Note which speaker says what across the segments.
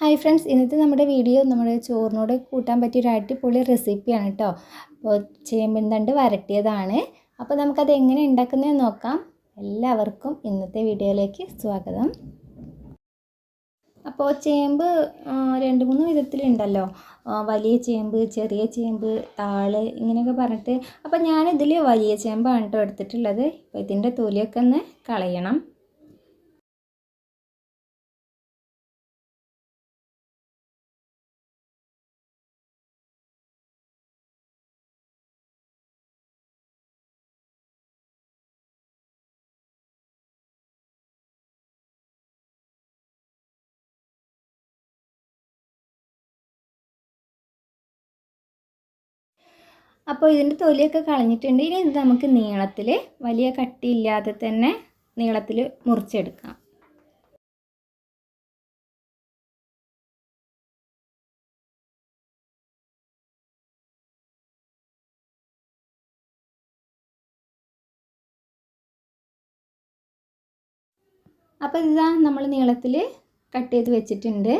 Speaker 1: Hi friends, ഇന്നത്തെ നമ്മുടെ video നമ്മുടെ ചോറിനോട് കൂട്ടാൻ പറ്റിയ ഒരു അടിപൊളി റെസിപ്പിയാണ് കേട്ടോ. അപ്പോൾ ചേമ്പിൻ തണ്ട് വരട്ടിയതാണ്. അപ്പോൾ നമുക്കത് എങ്ങനെ ഉണ്ടാക്കുന്നതെന്ന് നോക്കാം. എല്ലാവർക്കും ഇന്നത്തെ വീഡിയോയിലേക്ക് സ്വാഗതം. അപ്പോൾ ചേമ്പ് 2-3 വിധത്തിലുണ്ടല്ലോ. വലിയ ചേമ്പ്, ചെറിയ ചേമ്പ്, താള് ഇങ്ങനെയൊക്കെ പറഞ്ഞിട്ട്. അപ്പോൾ ഞാനിതിൽ വലിയ ചേമ്പാണ് കേട്ടോ എടുത്തിട്ടുള്ളത്. അപ്പോൾ ഇതിൻ്റെ തൊലിയൊക്കെ ഒന്ന് കളയണം. അപ്പോൾ ഇതിൻ്റെ തൊലിയൊക്കെ കളഞ്ഞിട്ടുണ്ട്. ഇനി ഇത് നമുക്ക് നീളത്തിൽ വലിയ കട്ടിയില്ലാതെ തന്നെ നീളത്തിൽ മുറിച്ചെടുക്കാം. അപ്പോൾ ഇതാ നമ്മൾ നീളത്തിൽ കട്ട് ചെയ്ത് വെച്ചിട്ടുണ്ട്.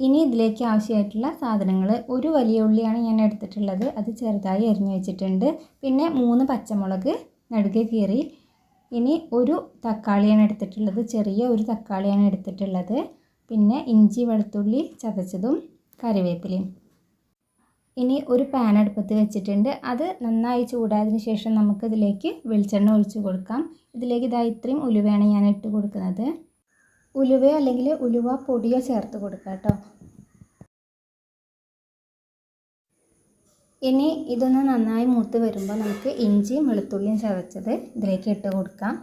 Speaker 1: ഇനി ഇതിലേക്ക് ആവശ്യമായിട്ടുള്ള സാധനങ്ങൾ, ഒരു വലിയ ഉള്ളിയാണ് ഞാൻ എടുത്തിട്ടുള്ളത്, അത് ചെറുതായി അരിഞ്ഞു വെച്ചിട്ടുണ്ട്. പിന്നെ 3 പച്ചമുളക് നടുകെ കീറി. ഇനി ഒരു തക്കാളിയാണ് എടുത്തിട്ടുള്ളത്, ചെറിയ ഒരു തക്കാളിയാണ് എടുത്തിട്ടുള്ളത്. പിന്നെ ഇഞ്ചി വെളുത്തുള്ളി ചതച്ചതും കറിവേപ്പിലയും. ഇനി ഒരു പാൻ അടുപ്പത്ത് വെച്ചിട്ടുണ്ട്. അത് നന്നായി ചൂടായതിനു ശേഷം നമുക്കിതിലേക്ക് വെളിച്ചെണ്ണ ഒഴിച്ച് കൊടുക്കാം. ഇതിലേക്ക് ഇതാ ഇത്രയും ഉലുവയാണ് ഞാൻ ഇട്ട് കൊടുക്കുന്നത്. ഉലുവയോ അല്ലെങ്കിൽ ഉലുവ പൊടിയോ ചേർത്ത് കൊടുക്കാം കേട്ടോ. ഇനി ഇതൊന്ന് നന്നായി മൂത്ത് വരുമ്പോൾ നമുക്ക് ഇഞ്ചിയും വെളുത്തുള്ളിയും ചതച്ചത് ഇതിലേക്ക് ഇട്ട് കൊടുക്കാം.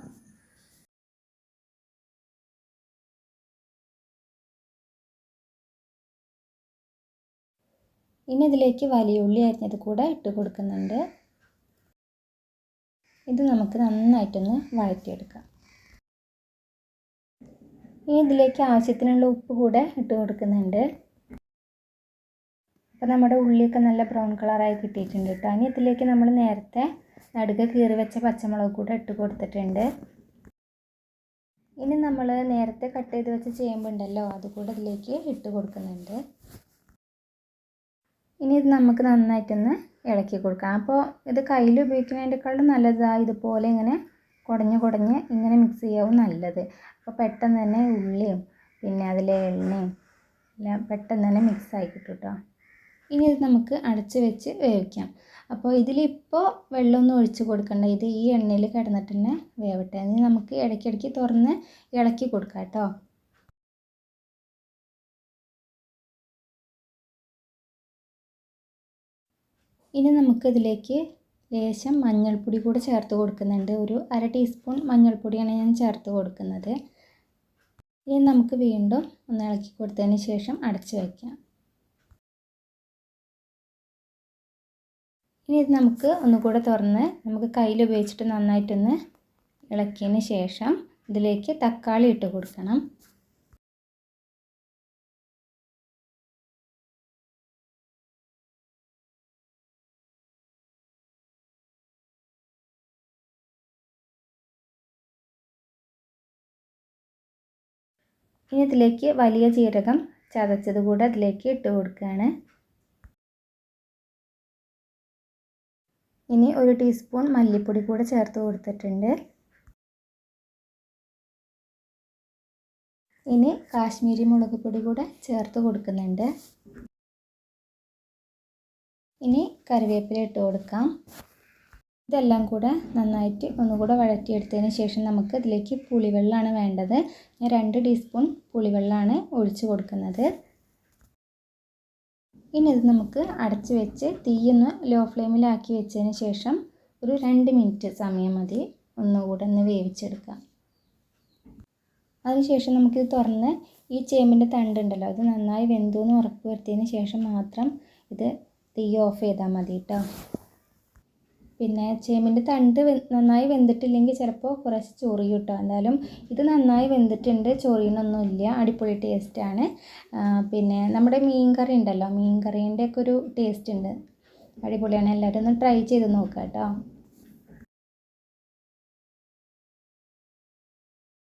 Speaker 1: ഇനി ഇതിലേക്ക് വലിയ ഉള്ളി അരിഞ്ഞത് കൂടെ ഇട്ട് കൊടുക്കുന്നുണ്ട്. ഇത് നമുക്ക് നന്നായിട്ടൊന്ന് വഴറ്റിയെടുക്കാം. ഇനി ഇതിലേക്ക് ആവശ്യത്തിനുള്ള ഉപ്പ് കൂടെ ഇട്ട് കൊടുക്കുന്നുണ്ട്. അപ്പോൾ നമ്മുടെ ഉള്ളിയൊക്കെ നല്ല ബ്രൗൺ കളറായി കിട്ടിയിട്ടുണ്ട് കേട്ടോ. ഇനി ഇതിലേക്ക് നമ്മൾ നേരത്തെ നടുക്ക് കീറി വെച്ച പച്ചമുളക് കൂടെ ഇട്ട് കൊടുത്തിട്ടുണ്ട്. ഇനി നമ്മൾ നേരത്തെ കട്ട് ചെയ്ത് വെച്ച ചേമ്പുണ്ടല്ലോ, അതുകൂടെ ഇതിലേക്ക് ഇട്ട് കൊടുക്കുന്നുണ്ട്. ഇനി ഇത് നമുക്ക് നന്നായിട്ടൊന്ന് ഇളക്കി കൊടുക്കാം. അപ്പോൾ ഇത് കയ്യിൽ ഉപയോഗിക്കുന്നതിനേക്കാളും നല്ലതാണ് ഇതുപോലെ ഇങ്ങനെ കുടഞ്ഞ് ഇങ്ങനെ മിക്സ് ചെയ്യാവും നല്ലത്. അപ്പോൾ പെട്ടെന്ന് തന്നെ ഉള്ളിയും പിന്നെ അതിലെ എണ്ണയും എല്ലാം പെട്ടെന്ന് തന്നെ മിക്സായി കിട്ടും കേട്ടോ. ഇനി ഇത് നമുക്ക് അടച്ച് വെച്ച് വേവിക്കാം. അപ്പോൾ ഇതിലിപ്പോൾ വെള്ളമൊന്നും ഒഴിച്ച് കൊടുക്കണ്ട, ഇത് ഈ എണ്ണയിൽ കിടന്നിട്ട് തന്നെ വേവട്ടെ. ഇനി നമുക്ക് ഇടയ്ക്കിടയ്ക്ക് തുറന്ന് ഇളക്കി കൊടുക്കാം കേട്ടോ. ഇനി നമുക്കിതിലേക്ക് ലേശം മഞ്ഞൾപ്പൊടി കൂടെ ചേർത്ത് കൊടുക്കുന്നുണ്ട്. ഒരു 1/2 ടീസ്പൂൺ മഞ്ഞൾപ്പൊടിയാണ് ഞാൻ ചേർത്ത് കൊടുക്കുന്നത്. ഇനി നമുക്ക് വീണ്ടും ഒന്ന് ഇളക്കി കൊടുത്തതിന് ശേഷം അടച്ച് വയ്ക്കാം. ഇനി ഇത് നമുക്ക് ഒന്നുകൂടെ തുറന്ന് നമുക്ക് കയ്യിൽ ഉപയോഗിച്ചിട്ട് നന്നായിട്ടൊന്ന് ഇളക്കിയതിന് ശേഷം ഇതിലേക്ക് തക്കാളി ഇട്ട് കൊടുക്കണം. ഇനി ഇതിലേക്ക് വലിയ ജീരകം ചതച്ചത് കൂടെ അതിലേക്ക് ഇട്ട് കൊടുക്കുകയാണ്. ഇനി 1 ടീസ്പൂൺ മല്ലിപ്പൊടി കൂടെ ചേർത്ത് കൊടുത്തിട്ടുണ്ട്. ഇനി കാശ്മീരി മുളക് പൊടി കൂടെ ചേർത്ത് കൊടുക്കുന്നുണ്ട്. ഇനി കറിവേപ്പില ഇട്ട് കൊടുക്കാം. ഇതെല്ലാം കൂടെ നന്നായിട്ട് ഒന്നുകൂടെ വഴറ്റിയെടുത്തതിന് ശേഷം നമുക്ക് ഇതിലേക്ക് പുളിവെള്ളമാണ് വേണ്ടത്. ഞാൻ 2 ടീസ്പൂൺ പുളിവെള്ളമാണ് ഒഴിച്ച് കൊടുക്കുന്നത്. ഇനി ഇത് നമുക്ക് അടച്ച് വെച്ച് തീയൊന്ന് ലോ ഫ്ലെയിമിലാക്കി വെച്ചതിന് ശേഷം ഒരു 2 മിനിറ്റ് സമയം മതി ഒന്നുകൂടെ ഒന്ന് വേവിച്ചെടുക്കാം. അതിനുശേഷം നമുക്കിത് തുറന്ന് ഈ ചേമ്പിൻ്റെ തണ്ടുണ്ടല്ലോ അത് നന്നായി വെന്തു എന്ന് ഉറപ്പ് വരുത്തിയതിന് ശേഷം മാത്രം ഇത് തീ ഓഫ് ചെയ്താൽ മതി കേട്ടോ. പിന്നെ ചേമ്പിൻ്റെ തണ്ട് നന്നായി വെന്തിട്ടില്ലെങ്കിൽ ചിലപ്പോൾ കുറച്ച് ചൊറിയും കേട്ടോ. എന്തായാലും ഇത് നന്നായി വെന്തിട്ടുണ്ട്, ചൊറിയണമൊന്നുമില്ല, അടിപൊളി ടേസ്റ്റാണ്. പിന്നെ നമ്മുടെ മീൻ കറി ഉണ്ടല്ലോ, മീൻ കറീൻ്റെ ഒക്കെ ഒരു ടേസ്റ്റ് ഉണ്ട്, അടിപൊളിയാണ്. എല്ലാവരും ഒന്ന് ട്രൈ ചെയ്ത് നോക്കാം കേട്ടോ.